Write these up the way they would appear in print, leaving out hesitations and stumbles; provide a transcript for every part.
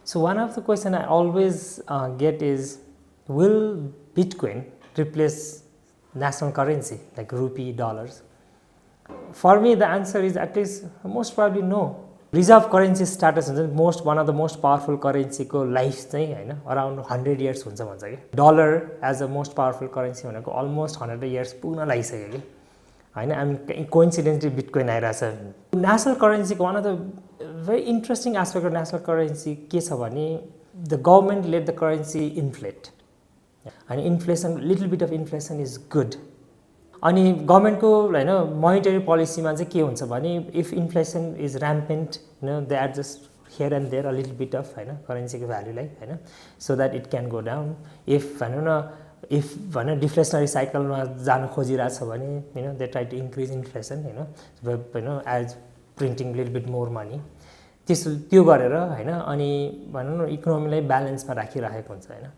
So one of the question I always get is, will Bitcoin replace national currency like rupee, dollars? For me, the answer is at least most probably no. Reserve currency status हुन्छ one of the most powerful currency को life चाहिँ हैन around 100 years हुन्छ भन्छ के. Dollar as a most powerful currency भनेको almost 100 years पुग्न लागिसक्यो के. हैन अनि coincidentally Bitcoin आइराछ. National currency को one of the very interesting aspect of national currency के छ भने the government let the currency inflate. And inflation, little bit of inflation is good. अनि गभर्नमेन्टको हैन मोनेटरी पोलिसीमा चाहिँ के हुन्छ भने if inflation is rampant they adjust here and there a little bit of हैन करेन्सीको भ्यालुलाई हैन so that it can go down if भनौँ न इफ भनौँ डिफ्लेसनरी साइकलमा जान खोजिरहेको छ भने हैन they try to increase inflation हैन as printing little bit more money त्यो गरेर हैन अनि भनौँ न इकोनोमीलाई ब्यालेन्समा राखिरहेको हुन्छ हैन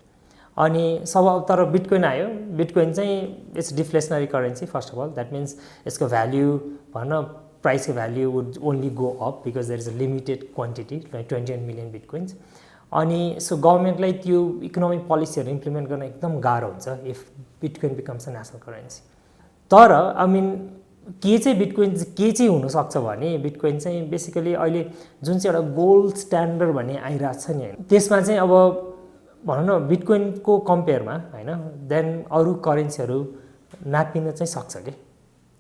अनि सब तर बिटकोइन आयो बिटकोइन चाहिँ it's deflationary currency first of all that means यसको भ्याल्यु भन्न प्राइसको value would only go up because there is a limited quantity like 21 million bitcoins अनि सो गभर्नमेन्टलाई त्यो इकोनोमिक पोलिसीहरू इम्प्लिमेन्ट गर्न एकदम गाह्रो हुन्छ if bitcoin becomes a national currency तर आई मिन के चाहिँ बिटकोइन के चाहिँ हुनसक्छ भने बिटकोइन चाहिँ बेसिकली अहिले जुन चाहिँ एउटा गोल्ड स्ट्यान्डर्ड भन्ने आइरहेको छ नि त्यसमा चाहिँ अब भनौँ न बिटकोइनको कम्पेयरमा हैन देन अरू करेन्सीहरू नापिन चाहिँ सक्छ के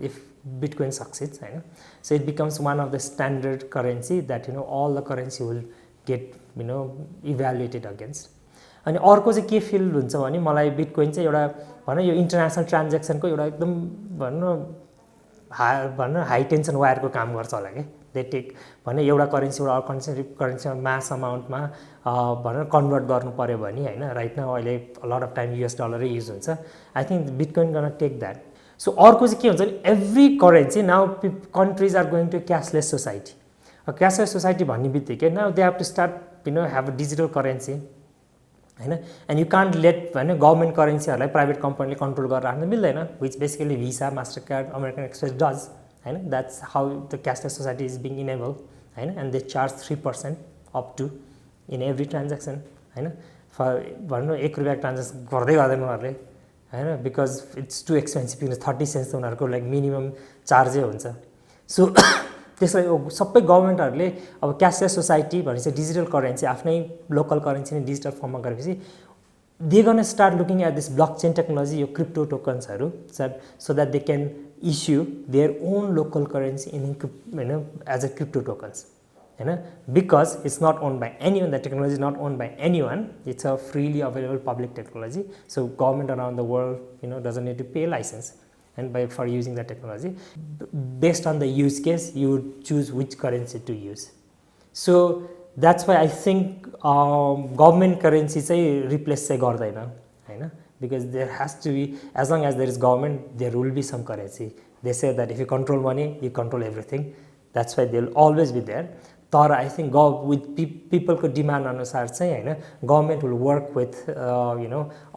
इफ बिटकोइन सक्सेस हैन so it becomes one of the standard currency that all the currency will get evaluated against अनि अर्को चाहिँ के फिल हुन्छ भने मलाई बिटकोइन चाहिँ एउटा भनौँ यो इन्टरनेसनल ट्रान्ज्याक्सनको एउटा एकदम भनौँ हाई टेन्सन वायरको काम गर्छ होला कि दे टेक भने एउटा करेन्सीबाट अर्को करेन्सीमा मास अमाउन्टमा भनौँ कन्भर्ट गर्नु पर्यो भने हैन राइट नाउ अहिले लट अफ टाइम युएस डलरै युज हुन्छ आई थिङ्क बिटकोइन गर्न टेक द्याट सो अर्को चाहिँ के हुन्छ भने every currency now countries are going to cashless society cashless society भन्ने बित्तिकै now they have to start have a digital currency हैन एन्ड यु कान्ट लेट भने गभर्नमेन्ट करेन्सीहरूलाई प्राइभेट कम्पनीले कन्ट्रोल गरेर राख्न मिल्दैन which basically Visa Master card American Express does हैन that's how the cashless society is being enable हैन and they charge 3% up to in every transaction हैन भनौँ 1 रुपियाँ ट्रान्ज्याक्सन गर्दै गर्दैन उनीहरूले हैन बिकज इट्स टु एक्सपेन्सिभ किनभने 30 सेन्ट्स त उनीहरूको लाइक मिनिमम चार्जै हुन्छ सो त्यसलाई सबै गभर्नमेन्टहरूले अब क्यासलेस सोसाइटी भनेपछि डिजिटल करेन्सी आफ्नै लोकल करेन्सी नै डिजिटल फर्ममा गरेपछि दे गर्न start looking at this blockchain technology यो क्रिप्टो टोकन्सहरू so that they can issue their own local currency in हैन एज अ क्रिप्टो टोकन्स हैन because it's not owned by any one the technology is not owned by any one it's a freely available public technology so government around the world doesn't need to pay license and for using the technology based on the use case you would choose which currency to use so that's why I think government currency चाहिँ replace चाहिँ गर्दैन हैन because there has to be as long as there is government there will be some currency they say that if you control money you control everything that's why they will always be there तर I think with people को demand अनुसार चाहिँ हैन government will work with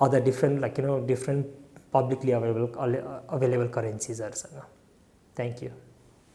other different like different publicly available currencies are. Thank you.